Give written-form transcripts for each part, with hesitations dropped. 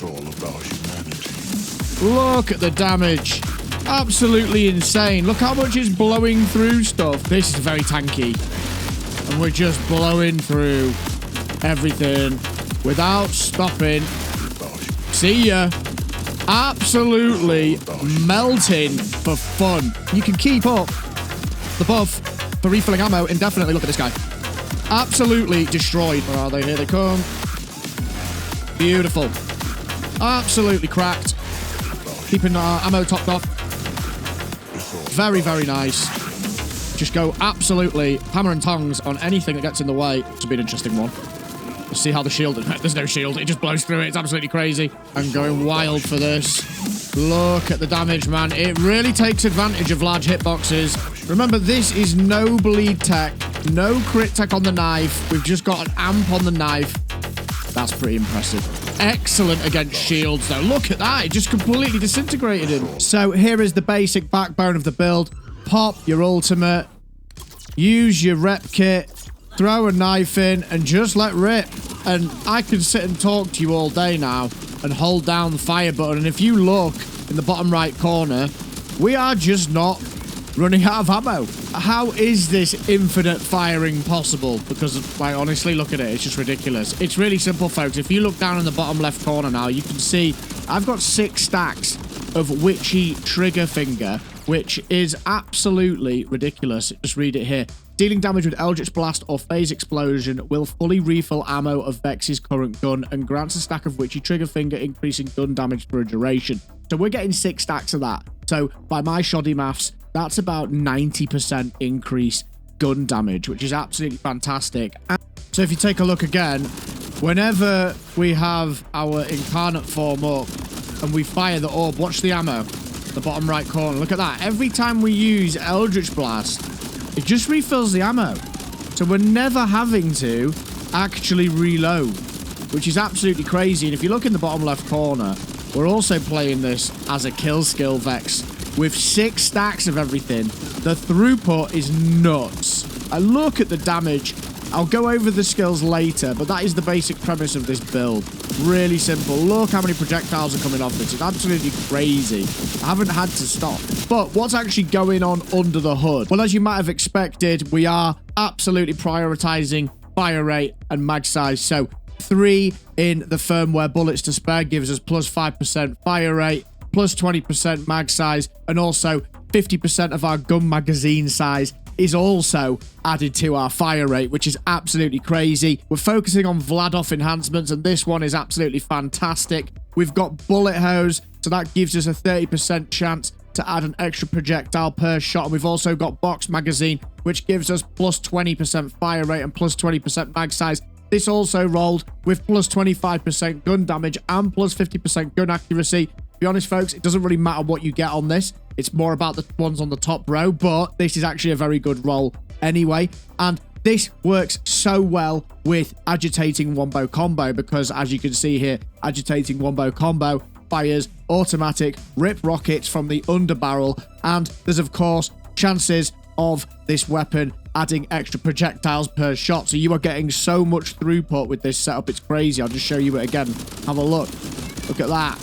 It's all about humanity. Look at the damage. Absolutely insane. Look how much is blowing through stuff. This is very tanky. And we're just blowing through everything without stopping. See ya. Absolutely melting for fun. You can keep up the buff for refilling ammo indefinitely. Look at this guy. Absolutely destroyed. Where are they? Here they come. Beautiful. Absolutely cracked. Keeping our ammo topped off. Very, very nice. Just go absolutely hammer and tongs on anything that gets in the way. It's been an interesting one. Let's see how the shield... There's no shield. It just blows through it. It's absolutely crazy. I'm going wild for this. Look at the damage, man. It really takes advantage of large hitboxes. Remember, this is no bleed tech. No crit tech on the knife. We've just got an amp on the knife. That's pretty impressive. Excellent against shields, though. Look at that. It just completely disintegrated him. So here is the basic backbone of the build. Pop your ultimate. Use your rep kit. Throw a knife in and just let rip. And I can sit and talk to you all day now and hold down the fire button. And if you look in the bottom right corner, we are just not running out of ammo. How is this infinite firing possible? Because, like, honestly, look at it. It's just ridiculous. It's really simple, folks. If you look down in the bottom left corner now, you can see I've got 6 stacks of witchy trigger finger, which is absolutely ridiculous. Just read it here. Dealing damage with Eldritch Blast or Phase Explosion will fully refill ammo of Vex's current gun and grants a stack of Witchy Trigger Finger, increasing gun damage for a duration. So we're getting 6 stacks of that. So by my shoddy maths, that's about 90% increase gun damage, which is absolutely fantastic. So if you take a look again, whenever we have our incarnate form up and we fire the orb, watch the ammo, the bottom right corner. Look at that. Every time we use Eldritch Blast, it just refills the ammo. So we're never having to actually reload, which is absolutely crazy. And if you look in the bottom left corner, we're also playing this as a kill skill Vex with 6 stacks of everything. The throughput is nuts. I look at the damage. I'll go over the skills later, but that is the basic premise of this build. Really simple. Look how many projectiles are coming off this. It's absolutely crazy. I haven't had to stop. But what's actually going on under the hood? Well, as you might have expected, we are absolutely prioritizing fire rate and mag size. So 3 in the firmware bullets to spare gives us plus 5% fire rate, plus 20% mag size, and also 50% of our gun magazine size is also added to our fire rate, which is absolutely crazy. We're focusing on Vladoff enhancements, and this one is absolutely fantastic. We've got bullet hose, so that gives us a 30% chance to add an extra projectile per shot. And we've also got box magazine, which gives us plus 20% fire rate and plus 20% mag size. This also rolled with plus 25% gun damage and plus 50% gun accuracy. To be honest, folks, it doesn't really matter what you get on this. It's more about the ones on the top row, but this is actually a very good roll anyway. And this works so well with Agitating Wombo Combo because, as you can see here, Agitating Wombo Combo fires automatic rip rockets from the underbarrel, and there's, of course, chances of this weapon adding extra projectiles per shot. So you are getting so much throughput with this setup. It's crazy. I'll just show you it again. Have a look. Look at that.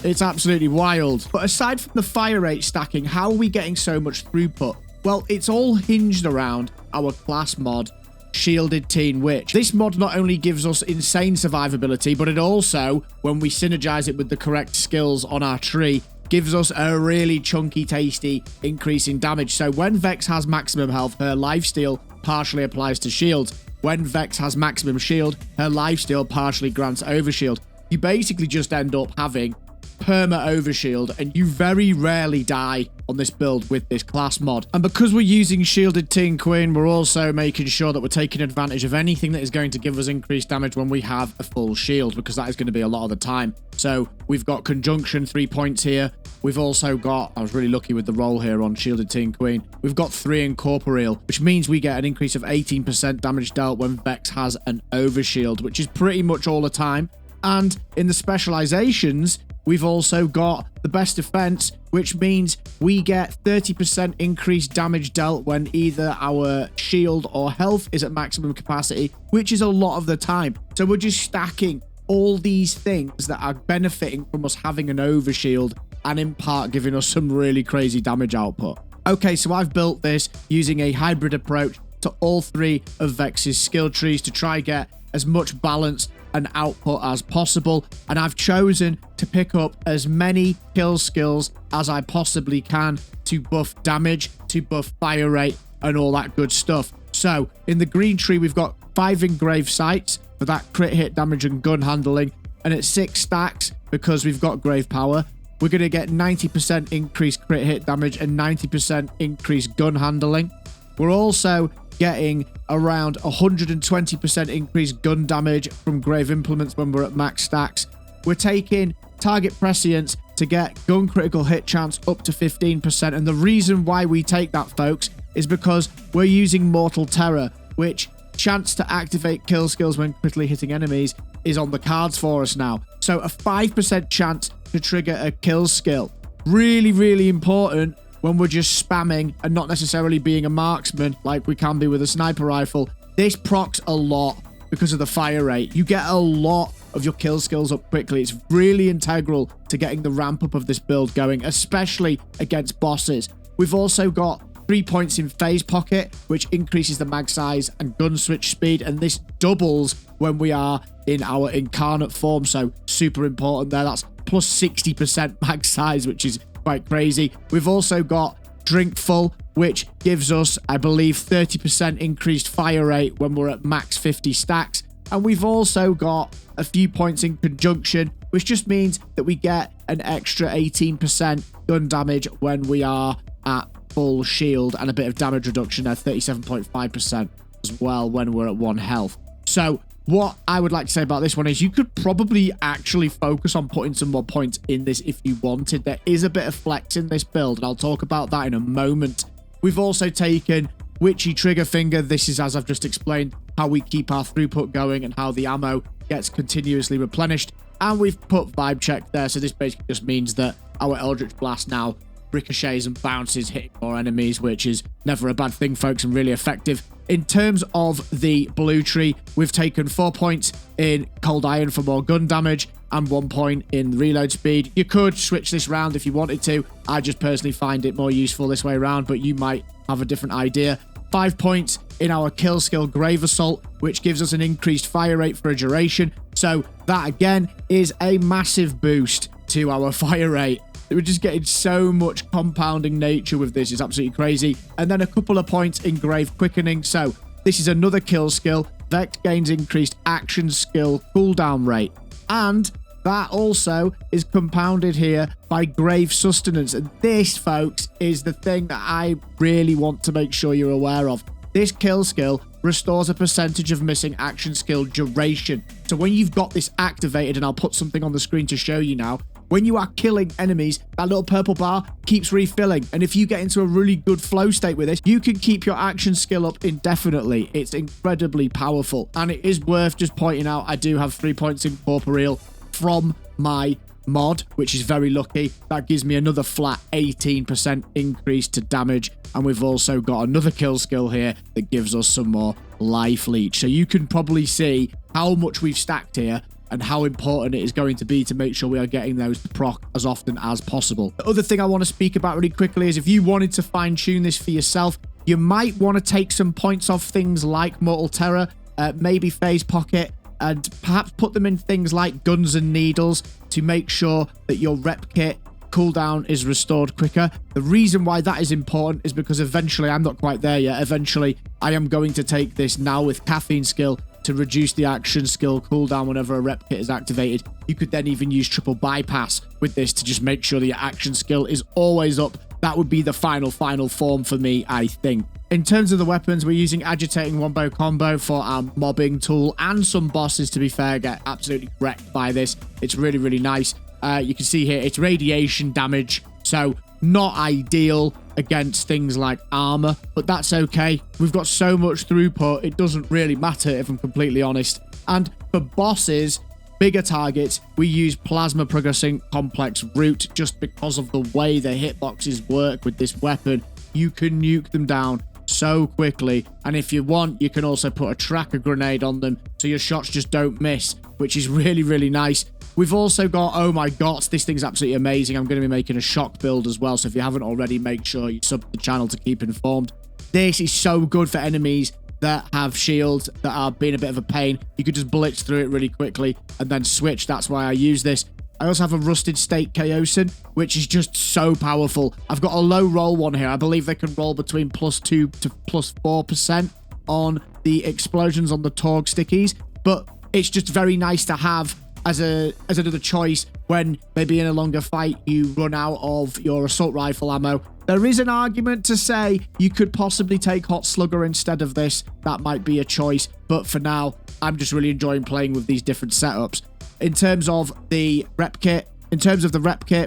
It's absolutely wild. But aside from the fire rate stacking, how are we getting so much throughput? Well, it's all hinged around our class mod, Shielded Teen Witch. This mod not only gives us insane survivability, but it also, when we synergize it with the correct skills on our tree, gives us a really chunky, tasty increase in damage. So when Vex has maximum health, her lifesteal partially applies to shields. When Vex has maximum shield, her lifesteal partially grants overshield. You basically just end up having perma overshield, and you very rarely die on this build with this class mod. And because we're using Shielded Teen Queen, we're also making sure that we're taking advantage of anything that is going to give us increased damage when we have a full shield, because that is going to be a lot of the time. So we've got Conjunction 3 points here. We've also got, I was really lucky with the roll here on Shielded Teen Queen, we've got 3 Incorporeal, which means we get an increase of 18% damage dealt when Vex has an overshield, which is pretty much all the time. And in the specializations, we've also got the best defense, which means we get 30% increased damage dealt when either our shield or health is at maximum capacity, which is a lot of the time. So we're just stacking all these things that are benefiting from us having an overshield and in part giving us some really crazy damage output. Okay, so I've built this using a hybrid approach to all 3 of Vex's skill trees to try get as much balance and output as possible, and I've chosen to pick up as many kill skills as I possibly can to buff damage, to buff fire rate, and all that good stuff. So in the green tree, we've got 5 engraved sights for that crit hit damage and gun handling, and at 6 stacks, because we've got grave power, we're going to get 90% increased crit hit damage and 90% increased gun handling. We're also getting around 120% increased gun damage from grave implements when we're at max stacks. We're taking target prescience to get gun critical hit chance up to 15%, and the reason why we take that, folks, is because we're using Mortal Terror, which chance to activate kill skills when critically hitting enemies is on the cards for us now. So a 5% chance to trigger a kill skill. Really, really important when we're just spamming and not necessarily being a marksman like we can be with a sniper rifle. This procs a lot because of the fire rate. You get a lot of your kill skills up quickly. It's really integral to getting the ramp up of this build going, especially against bosses. We've also got 3 points in phase pocket, which increases the mag size and gun switch speed, and this doubles when we are in our incarnate form, so super important there. That's plus 60% mag size, which is quite crazy. We've also got Drink Full, which gives us, I believe, 30% increased fire rate when we're at max 50 stacks. And we've also got a few points in Conjunction, which just means that we get an extra 18% gun damage when we are at full shield, and a bit of damage reduction there, 37.5% as well when we're at 1 health. So what I would like to say about this one is you could probably actually focus on putting some more points in this if you wanted. There is a bit of flex in this build, and I'll talk about that in a moment. We've also taken Witchy Trigger Finger. This is, as I've just explained, how we keep our throughput going and how the ammo gets continuously replenished. And we've put Vibe Check there, so this basically just means that our Eldritch Blast now ricochets and bounces, hitting more enemies, which is never a bad thing, folks, and really effective. In terms of the blue tree, we've taken 4 points in Cold Iron for more gun damage and 1 point in reload speed. You could switch this round if you wanted to. I just personally find it more useful this way around, but you might have a different idea. 5 points in our kill skill Grave Assault, which gives us an increased fire rate for a duration. So that, again, is a massive boost to our fire rate. We're just getting so much compounding nature with this. It's absolutely crazy. And then a couple of points in Grave Quickening. So this is another kill skill. Vex gains increased action skill cooldown rate. And that also is compounded here by Grave Sustenance. And this, folks, is the thing that I really want to make sure you're aware of. This kill skill restores a percentage of missing action skill duration. So when you've got this activated, and I'll put something on the screen to show you now, when you are killing enemies, that little purple bar keeps refilling. And if you get into a really good flow state with this, you can keep your action skill up indefinitely. It's incredibly powerful. And it is worth just pointing out, I do have 3 points in Corporeal from my mod, which is very lucky. That gives me another flat 18% increase to damage. And we've also got another kill skill here that gives us some more life leech. So you can probably see how much we've stacked here and how important it is going to be to make sure we are getting those to proc as often as possible. The other thing I want to speak about really quickly is if you wanted to fine-tune this for yourself, you might want to take some points off things like Mortal Terror, maybe Phase Pocket, and perhaps put them in things like Guns and Needles to make sure that your rep kit cooldown is restored quicker. The reason why that is important is because eventually, I'm not quite there yet, eventually I am going to take this now with Caffeine Skill to reduce the action skill cooldown whenever a rep kit is activated. You could then even use triple bypass with this to just make sure that your action skill is always up. That would be the final form for me, I think. In terms of the weapons, we're using Agitating Wombo Combo for our mobbing tool, and some bosses, to be fair, get absolutely wrecked by this. It's really, really nice. You can see here, it's radiation damage, so not ideal against things like armor, but that's okay. We've got so much throughput, it doesn't really matter, if I'm completely honest. And for bosses, bigger targets, we use Plasma Progressing Complex Root just because of the way the hitboxes work with this weapon. You can nuke them down so quickly. And if you want, you can also put a tracker grenade on them so your shots just don't miss, which is really, really nice. We've also got, oh my god, this thing's absolutely amazing. I'm going to be making a shock build as well. So if you haven't already, make sure you sub to the channel to keep informed. This is so good for enemies that have shields that are being a bit of a pain. You could just blitz through it really quickly and then switch. That's why I use this. I also have a Rusted State Chaosin, which is just so powerful. I've got a low roll one here. I believe they can roll between +2 to +4% on the explosions on the Torg stickies, but it's just very nice to have as another choice when maybe in a longer fight you run out of your assault rifle ammo. There is an argument to say you could possibly take Hot Slugger instead of this. That might be a choice, but for now, I'm just really enjoying playing with these different setups. In terms of the rep kit,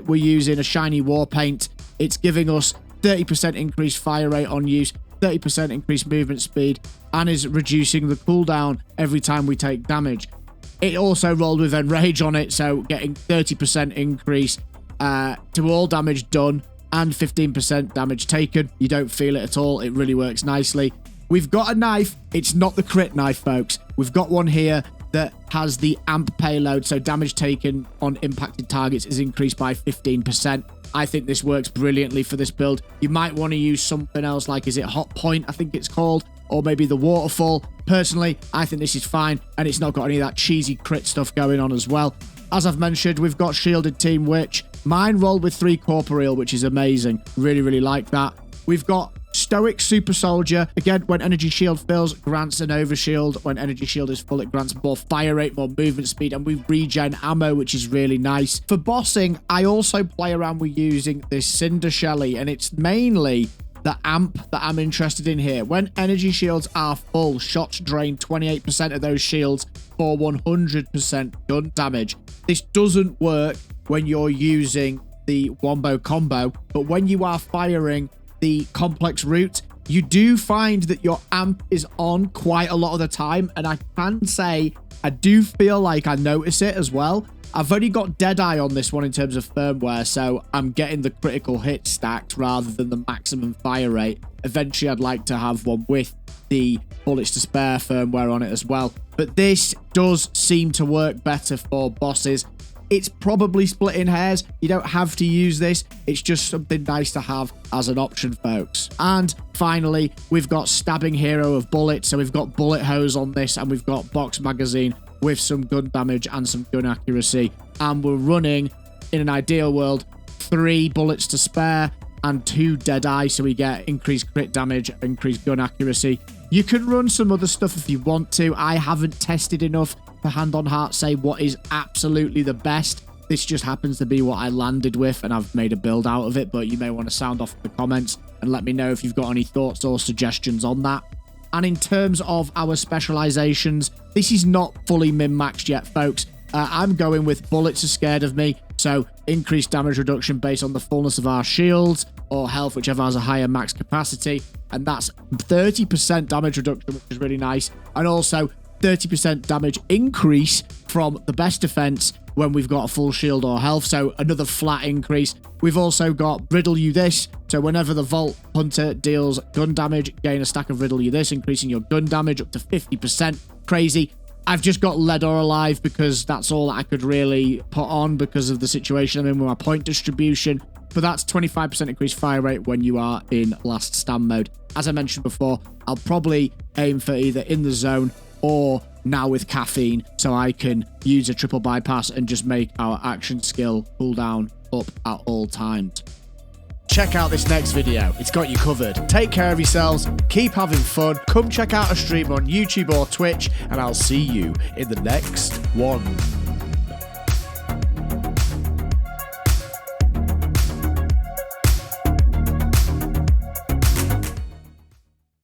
we're using a shiny war paint. It's giving us 30% increased fire rate on use, 30% increased movement speed, and is reducing the cooldown every time we take damage. It also rolled with Enrage on it, so getting 30% increase to all damage done and 15% damage taken. You don't feel it at all. It really works nicely. We've got a knife. It's not the crit knife, folks. We've got one here that has the amp payload, so damage taken on impacted targets is increased by 15%. I think this works brilliantly for this build. You might want to use something else, like, is it Hot Point, I think it's called, or maybe the Waterfall. Personally, I think this is fine, and it's not got any of that cheesy crit stuff going on as well. As I've mentioned, we've got Shielded Team Witch. Mine rolled with 3 Corporeal, which is amazing. Really, really like that. We've got Stoic Super Soldier. Again, when energy shield fills, grants an overshield. When energy shield is full, it grants more fire rate, more movement speed, and we regen ammo, which is really nice. For bossing, I also play around with using this Cinder Shelly, and it's mainly the amp that I'm interested in here. When energy shields are full, shots drain 28% of those shields for 100% gun damage. This doesn't work when you're using the Wombo combo, but when you are firing the complex route, you do find that your amp is on quite a lot of the time, and I can say I do feel like I notice it as well. I've only got Deadeye on this one in terms of firmware, so I'm getting the critical hit stacked rather than the maximum fire rate. Eventually, I'd like to have one with the bullets to spare firmware on it as well. But this does seem to work better for bosses. It's probably splitting hairs. You don't have to use this. It's just something nice to have as an option, folks. And finally, we've got Stabbing Hero of Bullets. So we've got bullet hose on this, and we've got box magazine with some gun damage and some gun accuracy. And we're running, in an ideal world, 3 bullets to spare and 2 Deadeye, so we get increased crit damage, increased gun accuracy. You can run some other stuff if you want to. I haven't tested enough to hand on heart say what is absolutely the best. This just happens to be what I landed with, and I've made a build out of it, but you may want to sound off in the comments and let me know if you've got any thoughts or suggestions on that. And in terms of our specializations, this is not fully min-maxed yet, folks. I'm going with Bullets Are Scared of Me, so increased damage reduction based on the fullness of our shields or health, whichever has a higher max capacity, and that's 30% damage reduction, which is really nice, and also 30% damage increase from the best defense when we've got a full shield or health, so another flat increase. We've also got Riddle You This, so whenever the Vault Hunter deals gun damage, gain a stack of Riddle You This, increasing your gun damage up to 50%. Crazy. I've just got Lead or Alive because that's all that I could really put on because of the situation I'm in with my point distribution, but that's 25% increased fire rate when you are in Last Stand mode. As I mentioned before, I'll probably aim for either In the Zone or now with Caffeine, so I can use a triple bypass and just make our action skill cooldown up at all times. Check out this next video. It's got you covered. Take care of yourselves, keep having fun, come check out a stream on YouTube or Twitch, and I'll see you in the next one.